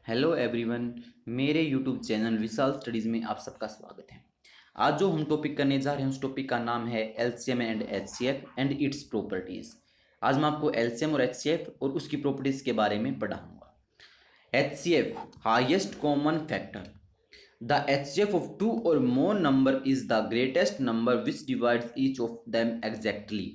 Hello everyone, मेरे YouTube channel विशाल studies में आप सबका स्वागत है। आज जो हम टॉपिक करने जा रहे हैं उस टॉपिक का नाम है LCM and HCF and it's properties. आज मैं आपको एलसीएम और एचसीएफ और उसकी प्रॉपर्टीज़ के बारे में पढ़ाऊंगा। HCF highest common factor. The HCF of two or more number is the greatest number which divides each of them exactly.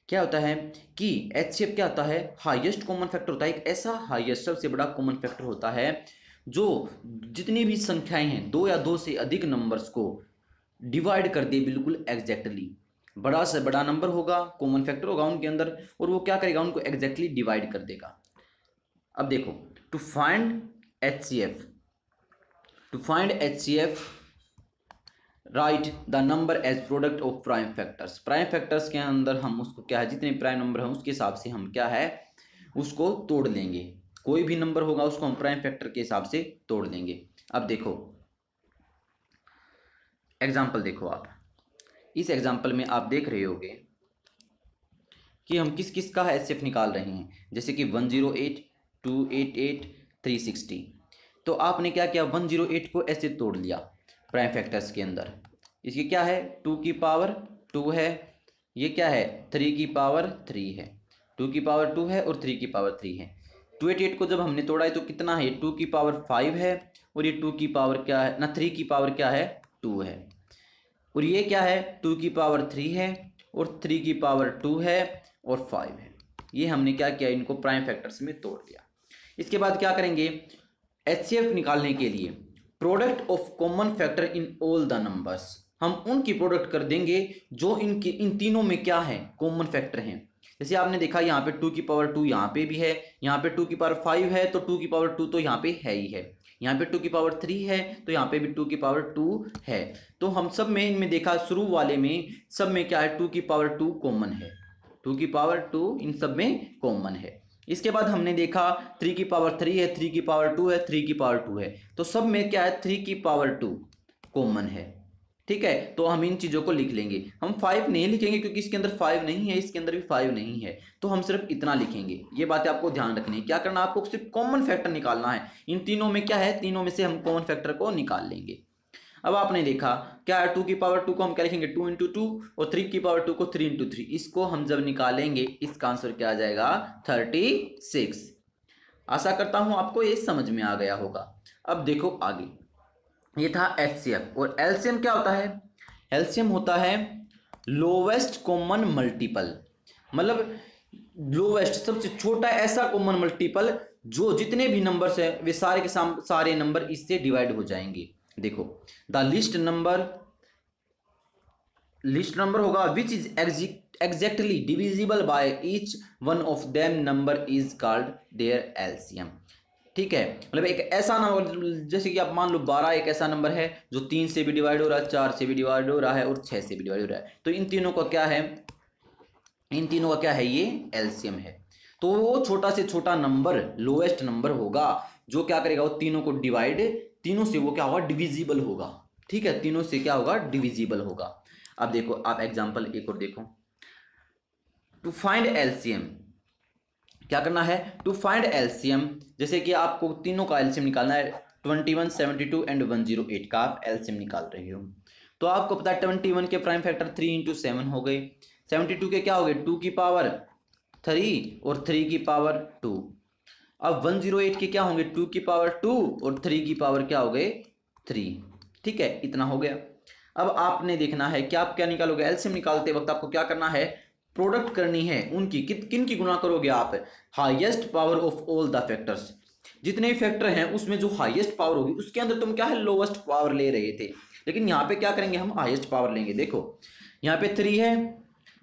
क्या होता है कि एचसीएफ क्या होता है? हाईएस्ट कॉमन फैक्टर होता है। एक ऐसा हाईएस्ट सबसे बड़ा कॉमन फैक्टर होता है जो जितनी भी संख्याएं हैं, दो या दो से अधिक नंबर्स को डिवाइड कर दे बिल्कुल एग्जैक्टली। बड़ा से बड़ा नंबर होगा, कॉमन फैक्टर होगा उनके अंदर, और वो क्या करेगा, उनको एग्जैक्टली डिवाइड कर देगा। अब देखो, to find HCF, write the number as product of prime factors. Prime factors के अंदर हम उसको क्या है, जितने प्राइम नंबर हैं उसके हिसाब से हम क्या है उसको तोड़ लेंगे। कोई भी नंबर होगा उसको हम प्राइम फैक्टर के हिसाब से तोड़ लेंगे। अब देखो एग्जाम्पल देखो, आप इस एग्जाम्पल में आप देख रहे होगे कि हम किस किस का एचसीएफ निकाल रहे हैं। जैसे कि 108, 288, 360। तो आपने क्या किया, 108 को ऐसे तोड़ लिया प्राइम फैक्टर्स के अंदर। इसकी क्या है, 2 की पावर 2 है, ये क्या है 3 की पावर 3 है, 2 की पावर 2 है और 3 की पावर 3 है। 288 को जब हमने तोड़ा है तो कितना है, 2 की पावर 5 है, और ये 2 की पावर क्या है ना, 3 की पावर क्या है 2 है, और ये क्या है 2 की पावर 3 है और 3 की पावर 2 है और 5 है। ये हमने क्या किया, इनको प्राइम फैक्टर्स में तोड़ दिया। इसके बाद क्या करेंगे, एचसीएफ निकालने के लिए product of common factor in all the numbers, हम उनकी प्रोडक्ट कर देंगे जो इन तीनों में क्या है, कॉमन फैक्टर हैं। जैसे आपने देखा यहाँ पे 2 की पावर 2 यहाँ पे भी है, यहाँ पे 2 की पावर 5 है तो 2 की पावर 2 तो यहाँ पे है ही है, यहाँ पे 2 की पावर 3 है तो यहाँ पे भी 2 की पावर 2 है। तो हम सब में इनमें देखा, शुरू वाले में सब में क्या है, 2 की पावर 2 कॉमन है, 2 की पावर 2 इन सब में कॉमन है। इसके बाद हमने देखा 3 की पावर 3 है, 3 की पावर 2 है, 3 की पावर 2 है, तो सब में क्या है 3 की पावर 2 कॉमन है। ठीक है, तो हम इन चीज़ों को लिख लेंगे। हम 5 नहीं लिखेंगे क्योंकि इसके अंदर 5 नहीं है, इसके अंदर भी 5 नहीं है, तो हम सिर्फ इतना लिखेंगे। ये बातें आपको ध्यान रखनी है। क्या करना, आपको सिर्फ कॉमन फैक्टर निकालना है। इन तीनों में क्या है, तीनों में से हम कॉमन फैक्टर को निकाल लेंगे। अब आपने देखा क्या है, 2 की पावर 2 को हम क्या लिखेंगे 2 इंटू 2, और 3 की पावर 2 को 3 इंटू 3। इसको हम जब निकालेंगे इसका आंसर क्या आ जाएगा 36। आशा करता हूं आपको ये समझ में आ गया होगा। अब देखो आगे, ये था एचसीएफ। और एलसीएम क्या होता है, एलसीएम होता है लोवेस्ट कॉमन मल्टीपल, मतलब लोवेस्ट सबसे छोटा ऐसा कॉमन मल्टीपल जो जितने भी नंबर्स है वे सारे के सारे नंबर इससे डिवाइड हो जाएंगे। देखो, द लिस्ट नंबर होगा which is exactly divisible by each one of them number is called their LCM. ठीक है, मतलब एक ऐसा नंबर, जैसे कि आप मान लो 12 एक ऐसा नंबर है जो 3 से भी डिवाइड हो रहा है, 4 से भी डिवाइड हो रहा है और 6 से भी डिवाइड हो रहा है। तो इन तीनों का क्या है, इन तीनों का क्या है, ये एलसीएम है। तो वो छोटा से छोटा नंबर लोएस्ट नंबर होगा जो क्या करेगा, वो तीनों को डिवाइड, तीनों से वो क्या होगा, डिविजिबल होगा। ठीक है, तीनों से क्या होगा, डिविजिबल होगा। अब देखो आप एग्जांपल एक और देखो, टू फाइंड एलसीएम क्या करना है, टू फाइंड एलसीएम, जैसे कि आपको तीनों का एलसीएम निकालना है। 21, 72 एंड 108 का आप एलसीएम निकाल रहे हो। तो आपको पता है 21 के प्राइम फैक्टर 3 इंटू 7 हो गए, 72 के क्या हो गए 2 की पावर 3 और 3 की पावर 2। अब 108 के क्या होंगे 2 की पावर 2 और 3 की पावर क्या हो गए 3। ठीक है, इतना हो गया। अब आपने देखना है कि आप क्या निकालोगे, एलसीएम निकालते वक्त आपको क्या करना है, प्रोडक्ट करनी है उनकी। किन की गुना करोगे आप, highest power of all the factors. जितने फैक्टर हैं उसमें जो हाईएस्ट पावर होगी उसके अंदर तुम क्या है लोवेस्ट पावर ले रहे थे, लेकिन यहाँ पे क्या करेंगे, हम हाईएस्ट पावर लेंगे। देखो यहाँ पे 3 है,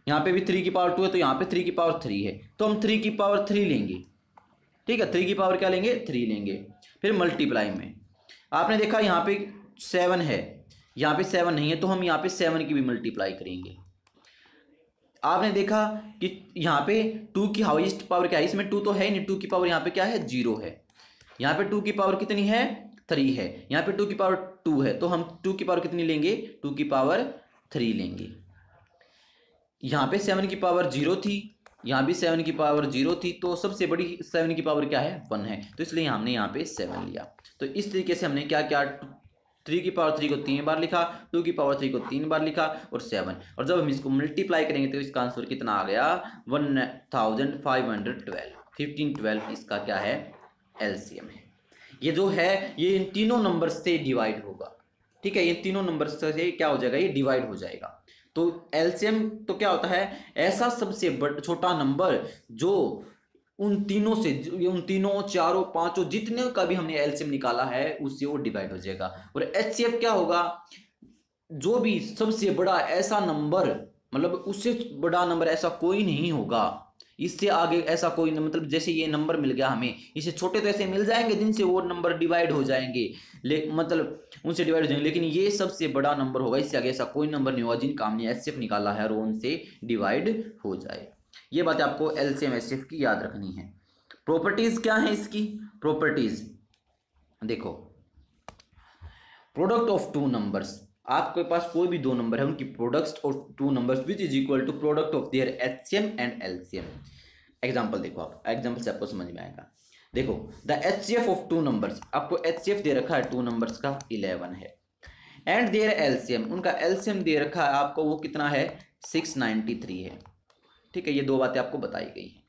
यहाँ पे भी 3 की पावर 2 है, तो यहाँ पे 3 की पावर 3 है, तो हम 3 की पावर 3 लेंगे। ठीक है, 3 की पावर क्या लेंगे 3 लेंगे। फिर मल्टीप्लाई में आपने देखा यहाँ पे 7 है, यहाँ पे 7 नहीं है, तो हम यहाँ पे 7 की भी मल्टीप्लाई करेंगे। आपने देखा कि यहाँ पे 2 की हाईएस्ट पावर क्या है, इसमें 2 तो है ही नहीं, 2 की पावर यहाँ पे क्या है 0 है। यहाँ पे 2 की पावर कितनी है 3 है, यहाँ पे 2 की पावर 2 है, तो हम 2 की पावर कितनी लेंगे 2 की पावर 3 लेंगे। यहाँ पे 7 की पावर 0 थी, यहाँ भी 7 की पावर 0 थी, तो सबसे बड़ी 7 की पावर क्या है, 1 है, तो इसलिए हमने यहाँ पे 7 लिया। तो इस तरीके से हमने क्या किया, 3 की पावर 3 को 3 बार लिखा, 2 की पावर 3 को 3 बार लिखा, और 7, और जब हम इसको मल्टीप्लाई करेंगे तो इसका आंसर कितना आ गया, 1512। 1512 इसका क्या है, एलसीएम है। ये जो है ये इन तीनों नंबर से डिवाइड होगा, ठीक है, ये तीनों नंबर से क्या हो जाएगा, ये डिवाइड हो जाएगा। तो एलसीएम तो क्या होता है, ऐसा सबसे छोटा नंबर जो उन तीनों से, उन तीनों चारों पांचों जितने का भी हमने एलसीएम निकाला है उससे वो डिवाइड हो जाएगा। और एचसीएफ क्या होगा, जो भी सबसे बड़ा ऐसा नंबर, मतलब उससे बड़ा नंबर ऐसा कोई नहीं होगा, इससे आगे ऐसा कोई मतलब जैसे ये नंबर मिल गया हमें, इससे छोटे तो ऐसे मिल जाएंगे जिनसे वो नंबर डिवाइड हो जाएंगे, मतलब उनसे डिवाइड हो जाएंगे, लेकिन ये सबसे बड़ा नंबर होगा, इससे आगे ऐसा कोई नंबर नहीं होगा जिनका हमने एचसीएफ निकाला है और उनसे डिवाइड हो जाए। ये बात आपको एलसीएम एचसीएफ की याद रखनी है। प्रॉपर्टीज क्या है इसकी, प्रॉपर्टीज देखो, प्रोडक्ट ऑफ टू नंबर्स, आपके पास कोई भी दो नंबर है उनकी product of two numbers which is equal to product of their HCM and LCM. Example देखो, आप एग्जांपल से आपको समझ में आएगा। देखो the HCF of two numbers, आपको एचसीएफ दे रखा है टू नंबर्स का 11 है, एंड देयर एलसीएम, उनका एलसीएम दे रखा है आपको वो कितना है, 693 है, ठीक है। ये दो बातें आपको बताई गई हैं।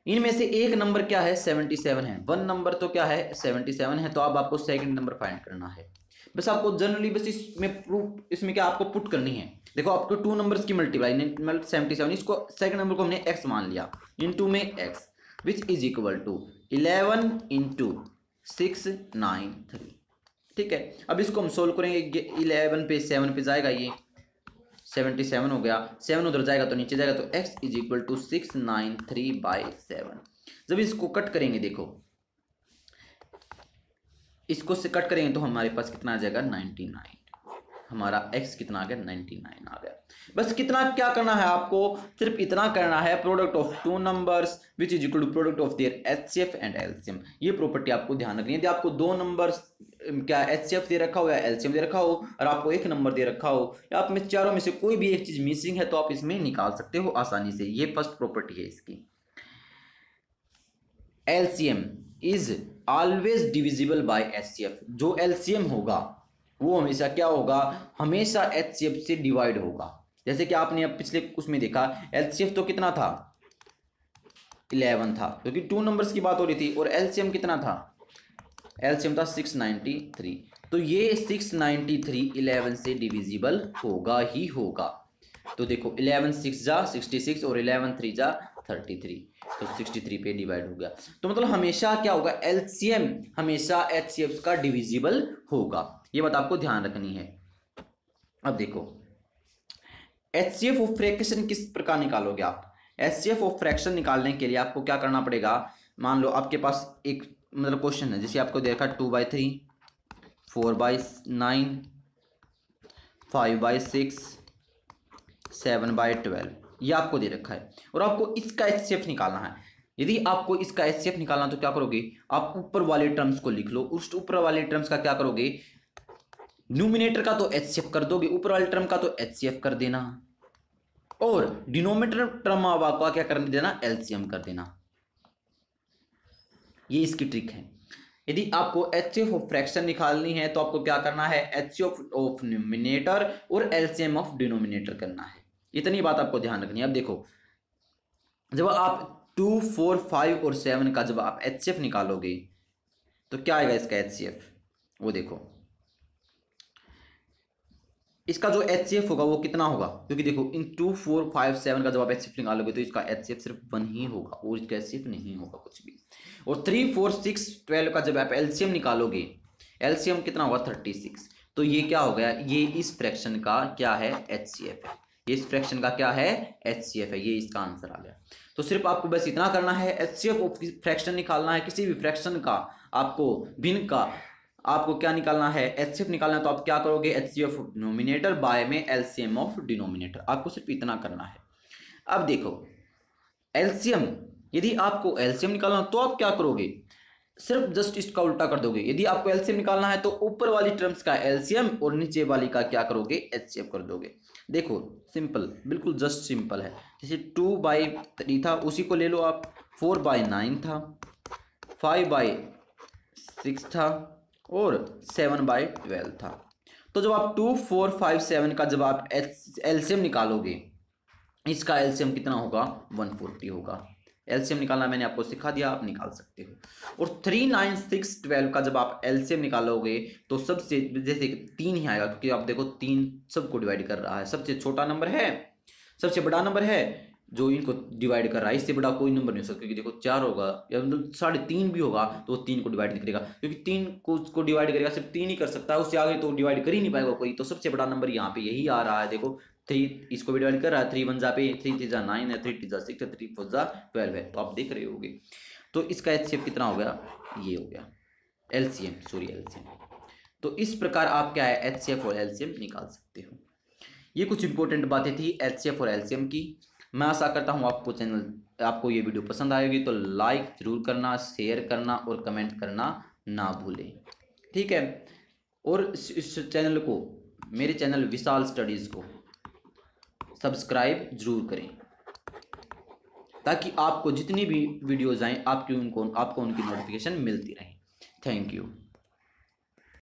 इनमें से एक नंबर क्या है, 77 है, वन नंबर तो क्या है 77 है, तो अब आपको सेकंड नंबर फाइंड करना है। बस आपको जनरली बस इसमें प्रूफ, इसमें क्या आपको पुट करनी है। देखो आपको टू नंबर्स की मल्टीप्लाई, 77, इसको सेकंड नंबर को हमने x मान लिया, इनटू में x which is equal to 11 into 693, ठीक है। अब इसको हम सोल्व करेंगे, 11 पे 7 पे जाएगा, ये 77 हो गया, 7 उधर जाएगा तो नीचे जाएगा, तो x इज इक्वल टू 693/7। जब इसको कट करेंगे, देखो इसको से कट करेंगे तो हमारे पास कितना आ जाएगा, 99, हमारा x कितना आ गया, 99 आ गया। बस कितना क्या करना है आपको, सिर्फ इतना करना है, product of two numbers which is equal to product of their HCF and LCM. ये प्रॉपर्टी आपको ध्यान रखनी है। यदि आपको दो नंबर्स क्या एचसीएफ दे रखा हो या एलसीएम दे रखा हो और आपको एक नंबर दे रखा हो, या आप में चारों में से कोई भी एक चीज मिसिंग है, तो आप इसमें निकाल सकते हो आसानी से। ये फर्स्ट प्रॉपर्टी है इसकी। LCM is always divisible by HCF, जो एलसीएम होगा वो हमेशा क्या होगा, हमेशा एचसीएफ से डिवाइड होगा। जैसे कि आपने अब पिछले उसमें देखा, एलसीएफ तो कितना था, 11 था, क्योंकि टू नंबर्स की बात हो रही थी, और एलसीएम कितना था, एलसीएम था 693, तो ये 693 11 से डिविजिबल होगा ही होगा। तो देखो 11 6 जा 66 और 11 3 जा 33, तो 63 पे डिवाइड हो गया। तो मतलब हमेशा क्या होगा, एलसीएम हमेशा एचसीएफ का डिविजिबल होगा, ये बात आपको ध्यान रखनी है। अब देखो एचसीएफ ऑफ फ्रैक्शन किस प्रकार निकालोगे आप। एचसीएफ ऑफ फ्रैक्शन निकालने के लिए आपको क्या करना पड़ेगा, मान लो आपके पास एक मतलब क्वेश्चन है, जैसे आपको देखा 2/3, 4/9, 5/6, 7/12, ये आपको दे रखा है, और आपको इसका एचसीएफ निकालना है। यदि आपको इसका एचसीएफ निकालना तो क्या करोगे, आप ऊपर वाले टर्म्स को लिख लो, उस ऊपर वाले टर्म्स का क्या करोगे, न्यूमिनेटर का तो एचसीएफ कर दोगे, ऊपर वाले टर्म का तो एचसीएफ कर देना, और डिनोमिनेटर टर्म का क्या कर देना, एलसीएम कर देना। ये इसकी ट्रिक है। यदि आपको एचसीएफ ऑफ फ्रैक्शन निकालनी है तो आपको क्या करना है, एचसीएफ ऑफ न्यूमिनेटर और एलसीएम ऑफ डिनोमिनेटर करना है। इतनी बात आपको ध्यान रखनी है। अब देखो जब आप 2, 4, 5 और 7 का जब आप एचसीएफ निकालोगे तो क्या आएगा इसका एचसीएफ, वो देखो इसका जो एचसीएफ होगा वो कितना होगा, क्योंकि देखो इन 2, 4, 5, 7 का जब आप एचसीएफ निकालोगे तो इसका एचसीएफ सिर्फ 1 ही होगा, और इसका एचसीएफ नहीं होगा कुछ भी। और 3, 4, 6, 12 का जब आप एलसीएम निकालोगे, एलसीएम कितना होगा 36, तो ये क्या हो गया, ये इस फ्रैक्शन का क्या है, एचसीएफ है। ये इस फ्रैक्शन का क्या है, एचसीएफ है। ये इसका आंसर आ गया। तो सिर्फ आपको बस इतना करना है, एचसीएफ ऑफ फ्रैक्शन निकालना है, किसी भी फ्रैक्शन का आपको भिन्न का आपको क्या निकालना है, एचसीएफ निकालना है। तो आप क्या करोगे, एचसीएफ ऑफ डिनोमिनेटर बाय में एलसीएम ऑफ डिनोमिनेटर, आपको सिर्फ इतना करना है। अब देखो एलसीएम, यदि आपको एलसीएम निकालना तो आप क्या करोगे, सिर्फ जस्ट इसका उल्टा कर दोगे। यदि आपको एलसीएम निकालना है तो ऊपर वाली टर्म्स का एलसीएम और नीचे वाली का क्या करोगे, एचसीएफ कर दोगे। देखो सिंपल, बिल्कुल जस्ट सिंपल है। जैसे 2/3 था, उसी को ले लो आप। 4/9 था, 5/6 था और 7/12 था। तो जब आप 2, 4, 5, 7 का जब आप एलसीएम निकालोगे, इसका एलसीएम कितना होगा, 140 होगा। एलसीएम निकालना मैंने आपको सिखा दिया, आप निकाल सकते हो। और 3, 9, 6, 12 का जब आप एलसीएम निकालोगे तो सबसे, जैसे 3 ही आएगा क्योंकि आप देखो 3 सबको डिवाइड कर रहा है। सबसे छोटा नंबर है, सबसे बड़ा नंबर है जो इनको डिवाइड कर रहा है। इससे बड़ा कोई नंबर नहीं हो सकता, क्योंकि देखो 4 होगा या मतलब 3.5 भी होगा तो 3 को डिवाइड नहीं करेगा, क्योंकि 3 को डिवाइड करेगा सिर्फ 3 ही कर सकता है, उससे आगे तो डिवाइड कर ही नहीं पाएगा कोई। तो सबसे बड़ा नंबर यहाँ पे यही आ रहा है। देखो 3 इसको भी डिवाइड कर रहा है, 3 1 जा पे 3 3 जा 9 है, 3 3 जा 6 है, 3 4 जा 12 है। तो आप देख रहे होगे। तो इसका एचसीएफ कितना हो गया, ये हो गया एलसीएम, सॉरी एलसीएम। तो इस प्रकार आप क्या है, एचसीएफ और एलसीएम निकाल सकते हो। ये कुछ इंपॉर्टेंट बातें थी एचसीएफ और एलसीएम की। मैं आशा करता हूँ आपको ये वीडियो पसंद आएगी। तो लाइक जरूर करना, शेयर करना और कमेंट करना ना भूलें, ठीक है। और इस चैनल को, मेरे चैनल विशाल स्टडीज़ को सब्सक्राइब जरूर करें, ताकि आपको जितनी भी वीडियोज़ आएँ आपको उनकी नोटिफिकेशन मिलती रहे। Thank you.